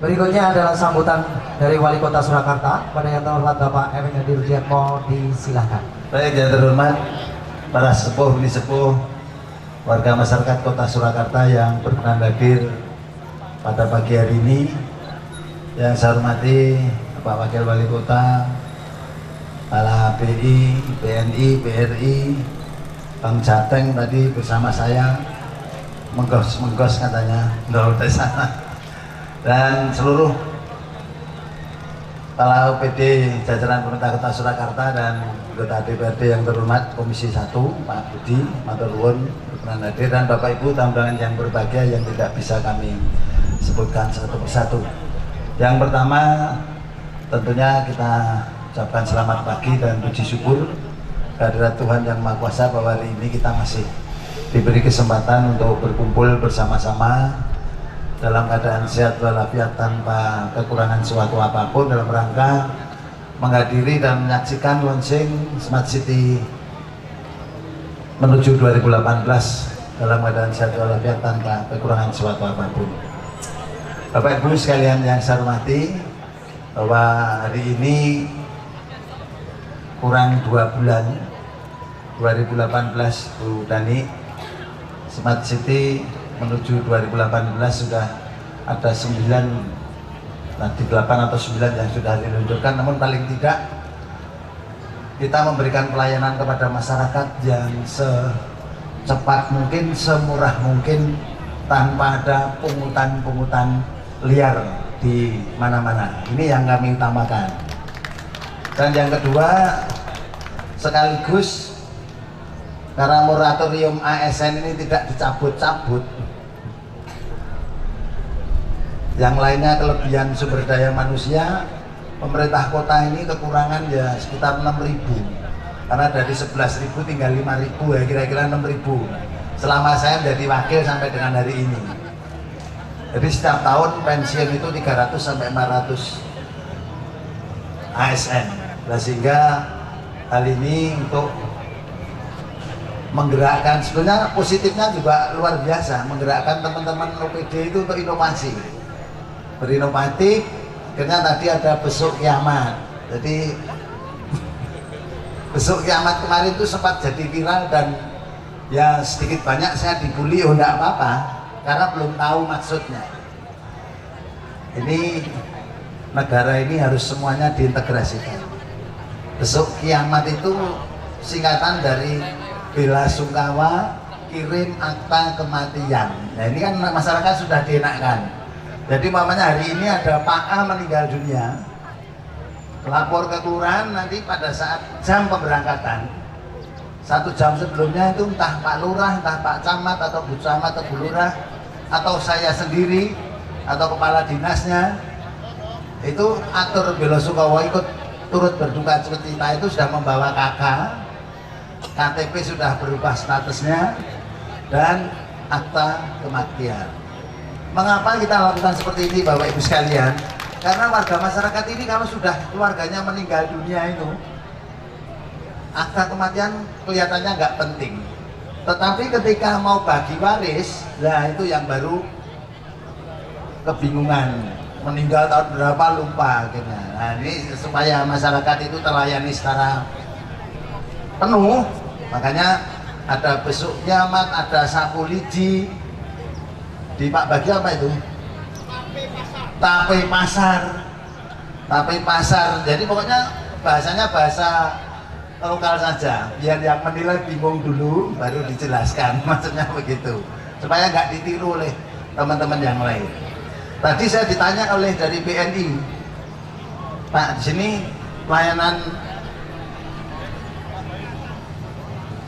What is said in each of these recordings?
Berikutnya adalah sambutan dari Wali Kota Surakarta pada yang terhormat Bapak Erwin Hadi Rudiatmo, disilakan. Baik, yang terhormat para sepuh, sepuh warga masyarakat Kota Surakarta yang berkenan hadir pada pagi hari ini, yang saya hormati Pak Wakil Wali Kota, para BI, BNI, BRI, Bang Jateng tadi bersama saya, menggos katanya, dari sana, dan seluruh para OPD jajaran pemerintah Kota Surakarta dan anggota DPRD yang terhormat Komisi 1 Pak Budi matur nuwun berkenan hadir, dan Bapak Ibu tamu undangan yang berbahagia yang tidak bisa kami sebutkan satu persatu. Yang pertama tentunya kita ucapkan selamat pagi dan puji syukur kehadirat Tuhan Yang Maha Kuasa bahwa hari ini kita masih diberi kesempatan untuk berkumpul bersama-sama dalam keadaan sehat walafiat tanpa kekurangan suatu apapun dalam rangka menghadiri dan menyaksikan launching Smart City menuju 2018 dalam keadaan sehat walafiat tanpa kekurangan suatu apapun. Bapak Ibu sekalian yang saya hormati, bahwa hari ini kurang 2 bulan 2018 Bu Dani, Smart City menuju 2018 sudah ada 9, nanti 8 atau 9 yang sudah diluncurkan, namun paling tidak kita memberikan pelayanan kepada masyarakat yang secepat mungkin, semurah mungkin, tanpa ada pungutan-pungutan liar di mana-mana. Ini yang kami utamakan. Dan yang kedua, sekaligus karena moratorium ASN ini tidak dicabut-cabut, yang lainnya kelebihan sumber daya manusia, pemerintah kota ini kekurangan ya sekitar 6.000, karena dari 11.000 tinggal 5.000 ya, kira-kira 6.000 selama saya menjadi wakil sampai dengan hari ini. Jadi setiap tahun pensiun itu 300 sampai 400 ASN. Nah, sehingga hal ini untuk menggerakkan, sebenarnya positifnya juga luar biasa, menggerakkan teman-teman OPD itu untuk inovasi, berinovatif. Akhirnya tadi ada besuk kiamat. Jadi besuk kiamat kemarin itu sempat jadi viral, dan ya sedikit banyak saya dibully, oh enggak apa-apa, karena belum tahu maksudnya. Ini negara ini harus semuanya diintegrasikan. Besuk kiamat itu singkatan dari bela sungkawa kirim akta kematian. Nah ini kan masyarakat sudah dienakkan. Jadi mamanya hari ini ada Pak A meninggal dunia, lapor ke kelurahan, nanti pada saat jam pemberangkatan 1 jam sebelumnya itu entah Pak Lurah, entah Pak Camat atau Bu Camat atau Bu Lurah atau saya sendiri atau kepala dinasnya itu atur bela sungkawa ikut turut berduka cita itu sudah membawa KK, KTP sudah berubah statusnya, dan akta kematian. Mengapa kita lakukan seperti ini Bapak Ibu sekalian? Karena warga masyarakat ini kalau sudah keluarganya meninggal dunia itu, akta kematian kelihatannya nggak penting. Tetapi ketika mau bagi waris, nah itu yang baru kebingungan. Meninggal tahun berapa lupa akhirnya. Nah ini supaya masyarakat itu terlayani secara penuh, makanya ada besuk kiamat, ada sapu lidi. Di Pak Bagi apa itu? Tape pasar. Tape pasar. Jadi pokoknya bahasanya bahasa lokal saja, biar yang menilai bingung dulu baru dijelaskan maksudnya begitu, supaya nggak ditiru oleh teman-teman yang lain. Tadi saya ditanya oleh dari BNI, Pak, di sini pelayanan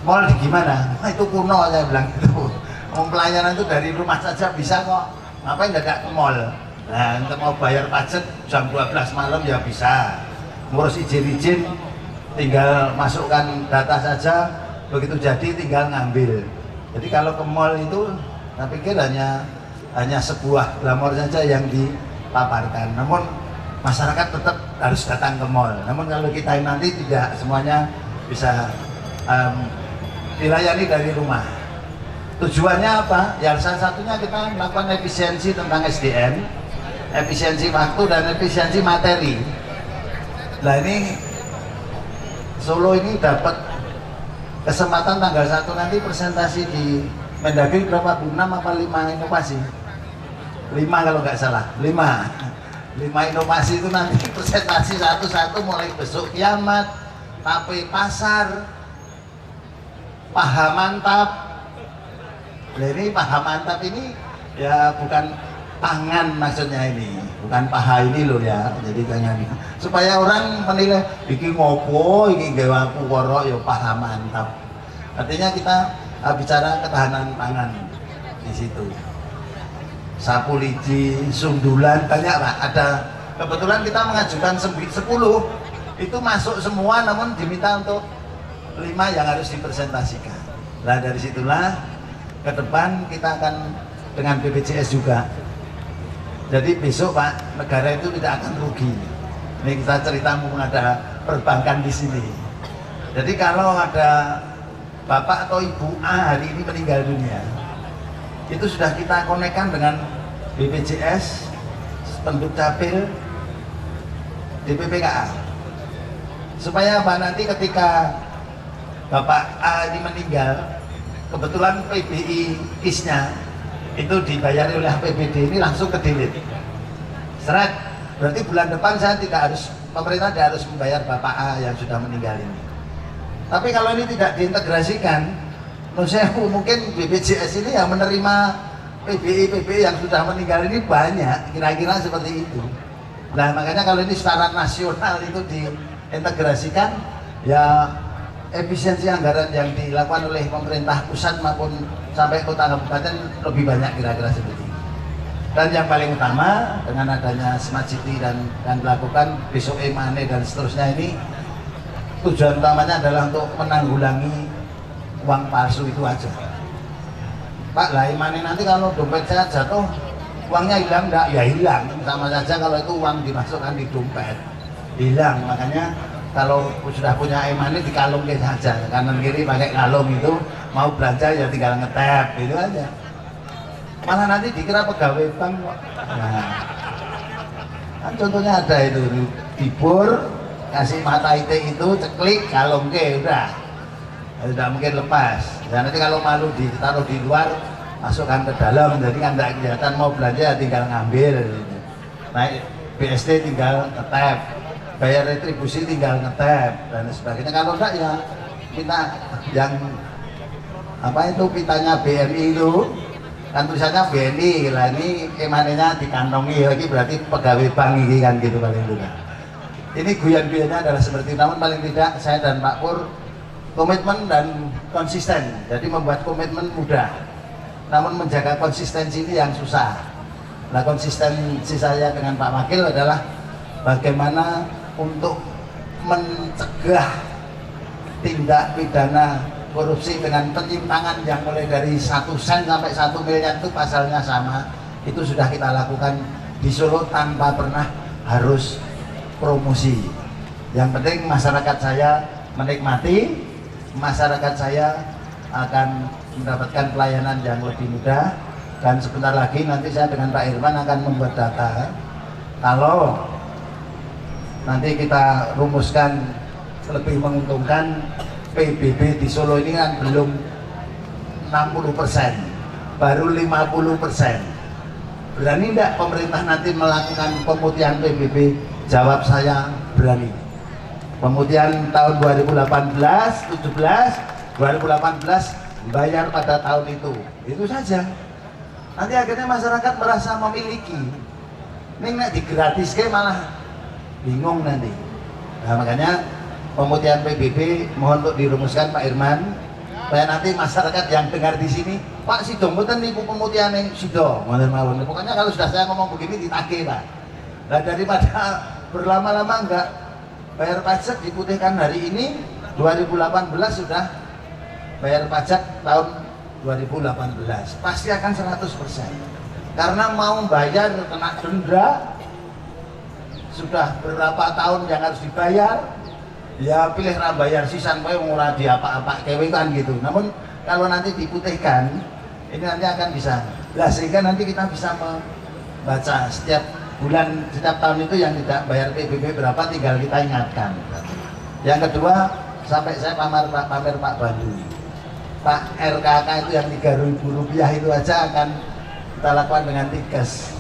mall di gimana? Wah, itu kuno, saya bilang gitu. Pelayanan itu dari rumah saja bisa kok, ngapain nggak ke mall? Nah, untuk mau bayar pajak jam 12 malam ya bisa, ngurus izin-izin tinggal masukkan data saja, begitu jadi tinggal ngambil. Jadi kalau ke mall itu saya pikir hanya sebuah glamor saja yang dipaparkan, namun masyarakat tetap harus datang ke mall. Namun kalau kita nanti tidak semuanya bisa dilayani dari rumah. Tujuannya apa? Ya salah satunya kita melakukan efisiensi tentang SDM, efisiensi waktu dan efisiensi materi. Nah ini Solo ini dapat kesempatan tanggal 1 nanti presentasi di Mendagri berapa Bu? 6 apa 5 inovasi? 5 kalau nggak salah, 5 inovasi itu nanti presentasi satu-satu mulai besok kiamat, tape pasar, paha mantap. Nah, ini paha mantap ini ya bukan tangan maksudnya ini, bukan paha ini loh ya, jadi jangan supaya orang menilai bikin ngopo, ini gawe aku korok ya paha mantap. Artinya kita bicara ketahanan pangan di situ. Sapu lidi, sundulan, banyak Pak. Ada kebetulan kita mengajukan 10 itu masuk semua, namun diminta untuk 5 yang harus dipresentasikan. Nah dari situlah ke depan kita akan dengan BPJS juga. Jadi besok Pak, negara itu tidak akan rugi. Ini kita cerita mumpung ada perbankan di sini. Jadi kalau ada Bapak atau Ibu A hari ini meninggal dunia, itu sudah kita konekkan dengan BPJS, penduduk dapil, DPPKA. Supaya apa? Nanti ketika Bapak A ini meninggal, kebetulan PBI KIS-nya itu dibayar oleh APBD, ini langsung ke delete. Seret, berarti bulan depan saya tidak harus, pemerintah tidak harus membayar Bapak A yang sudah meninggal ini. Tapi kalau ini tidak diintegrasikan, menurut saya mungkin BPJS ini yang menerima PBI yang sudah meninggal ini banyak, kira-kira seperti itu. Nah makanya kalau ini secara nasional itu diintegrasikan, ya efisiensi anggaran yang dilakukan oleh pemerintah pusat maupun sampai kota kabupaten lebih banyak kira-kira seperti itu. Dan yang paling utama dengan adanya Smart City dan dilakukan besok Emane dan seterusnya ini, tujuan utamanya adalah untuk menanggulangi uang palsu itu aja. Pak lah Emane nanti kalau dompet saya jatuh uangnya hilang enggak? Ya hilang, sama saja kalau itu uang dimasukkan di dompet hilang. Makanya kalau sudah punya Emane dikalungin saja, kanan kiri pakai kalung, itu mau belanja ya tinggal ngetap itu aja. Malah nanti dikira pegawai bank. Nah, kan contohnya ada itu dibur, kasih mata IT itu ceklik kalung ke udah tidak mungkin lepas. Dan nanti kalau malu ditaruh di luar, masukkan ke dalam, jadi kan tidak kelihatan, mau belanja ya tinggal ngambil. Naik BST tinggal ngetap, bayar retribusi tinggal ngetap dan sebagainya. Kalau enggak ya kita yang apa itu pitanya BNI itu kan tulisannya BNI lah, ini emanenya dikantongi lagi berarti pegawai bank ini kan gitu paling tidak. Ini guyon-guyonnya adalah seperti itu, namun paling tidak saya dan Pak Pur komitmen dan konsisten. Jadi membuat komitmen mudah, namun menjaga konsistensi ini yang susah. Nah konsistensi saya dengan Pak Wakil adalah bagaimana untuk mencegah tindak pidana korupsi dengan penyimpangan yang mulai dari 1 sen sampai 1 miliar itu pasalnya sama. Itu sudah kita lakukan di Solo tanpa pernah harus promosi. Yang penting masyarakat saya menikmati, masyarakat saya akan mendapatkan pelayanan yang lebih mudah. Dan sebentar lagi nanti saya dengan Pak Irman akan membuat data. Kalau nanti kita rumuskan lebih menguntungkan, PBB di Solo ini kan belum 60%, baru 50%. Berani tidak pemerintah nanti melakukan pemutihan PBB? Jawab saya berani. Pemutihan tahun 2018, 17, 2018 bayar pada tahun itu saja. Nanti akhirnya masyarakat merasa memiliki. Ini nggak digratiskan malah bingung nanti. Nah makanya pemutihan PBB mohon untuk dirumuskan Pak Irman, supaya nanti masyarakat yang dengar di sini, Pak Sidong mboten niku pemutihan Sidong, mawon. Pokoknya kalau sudah saya ngomong begini ditagih Pak. Nah daripada berlama-lama enggak bayar pajak diputihkan hari ini, 2018 sudah bayar pajak tahun 2018 pasti akan 100%. Karena mau bayar kena denda, sudah berapa tahun yang harus dibayar, ya pilih bayar sisan kowe ora di apa-apa kewe kan gitu. Namun kalau nanti diputihkan ini nanti akan bisa. Lah sehingga nanti kita bisa membaca setiap bulan setiap tahun itu yang tidak bayar PBB berapa tinggal kita ingatkan. Yang kedua, sampai saya pamer Pak Bandu, Pak RKK itu yang Rp3.000 itu aja akan kita lakukan dengan tigas.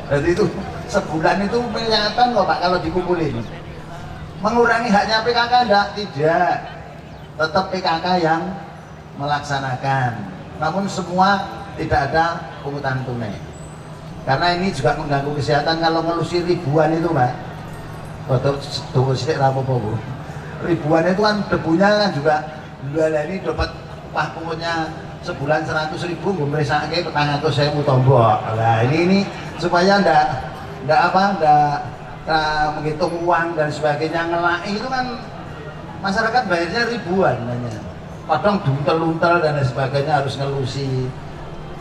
Jadi itu sebulan itu kelihatan kok Pak kalau dikumpulin. Mengurangi haknya PKK tidak, tetap PKK yang melaksanakan. Namun semua tidak ada pungutan tunai. Karena ini juga mengganggu kesehatan kalau ngelusi ribuan itu Pak. Ribuan itu kan debunya kan juga ini dapat upah pokoknya sebulan 100.000 gue meresake petang atau saya mau tombok. Nah ini supaya ndak menghitung uang dan sebagainya ngelai itu kan masyarakat bayarnya ribuan nanya. Padahal duntel-luntel dan sebagainya harus ngelusi.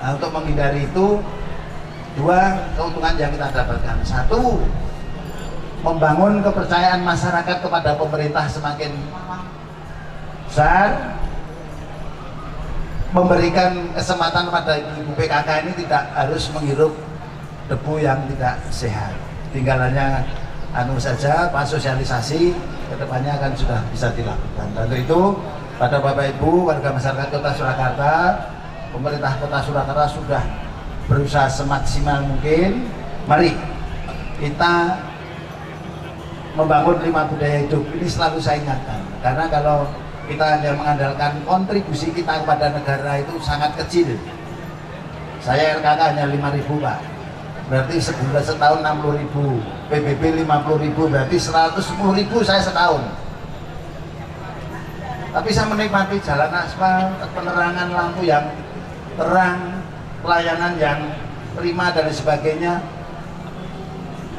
Nah, untuk menghindari itu dua keuntungan yang kita dapatkan. Satu, membangun kepercayaan masyarakat kepada pemerintah semakin besar, memberikan kesempatan pada ibu PKK ini tidak harus menghirup debu yang tidak sehat. Tinggalannya saja, Pak, sosialisasi kedepannya akan sudah bisa dilakukan. Dan itu pada Bapak Ibu warga masyarakat Kota Surakarta, pemerintah Kota Surakarta sudah berusaha semaksimal mungkin. Mari kita membangun 5 budaya hidup ini selalu saya ingatkan, karena kalau kita hanya mengandalkan kontribusi kita kepada negara itu sangat kecil. Saya RKK hanya 5.000 Pak, berarti sebulan setahun 60.000, PBB 50.000, berarti 110.000 saya setahun. Tapi saya menikmati jalan aspal, penerangan lampu yang terang, pelayanan yang prima dan sebagainya.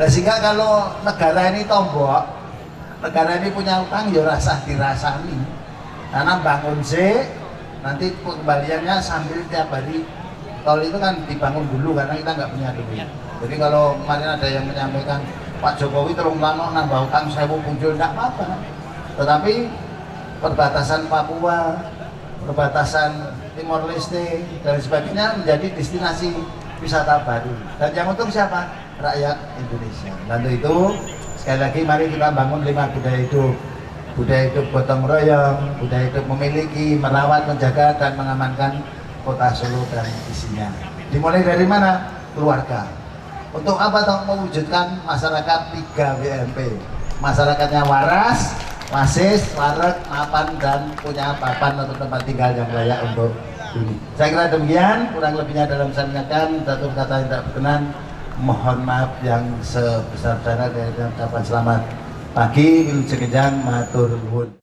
Nah, sehingga kalau negara ini tombok, negara ini punya utang ya rasa dirasani. Karena bangun nanti pengembaliannya sambil tiap hari. Tol itu kan dibangun dulu karena kita nggak punya duit. Jadi kalau kemarin ada yang menyampaikan Pak Jokowi terung lama nambah utang 1.000 muncul, nggak apa-apa. Tetapi perbatasan Papua, perbatasan Timor Leste dan sebagainya menjadi destinasi wisata baru. Dan yang untung siapa? Rakyat Indonesia. Dan itu sekali lagi mari kita bangun 5 budaya hidup. Budaya hidup gotong royong, budaya hidup memiliki, merawat, menjaga dan mengamankan Kota Solo dan isinya. Dimulai dari mana? Keluarga. Untuk apa toh? Mewujudkan masyarakat 3 WMP. Masyarakatnya waras, wasis, wareg, mapan dan punya papan atau tempat tinggal yang layak untuk ini. Saya kira demikian, kurang lebihnya dalam saya mengingatkan satu kata yang tidak berkenan, mohon maaf yang sebesar-besarnya dari ucapan selamat pagi, wilujeng kenjang, matur nuwun.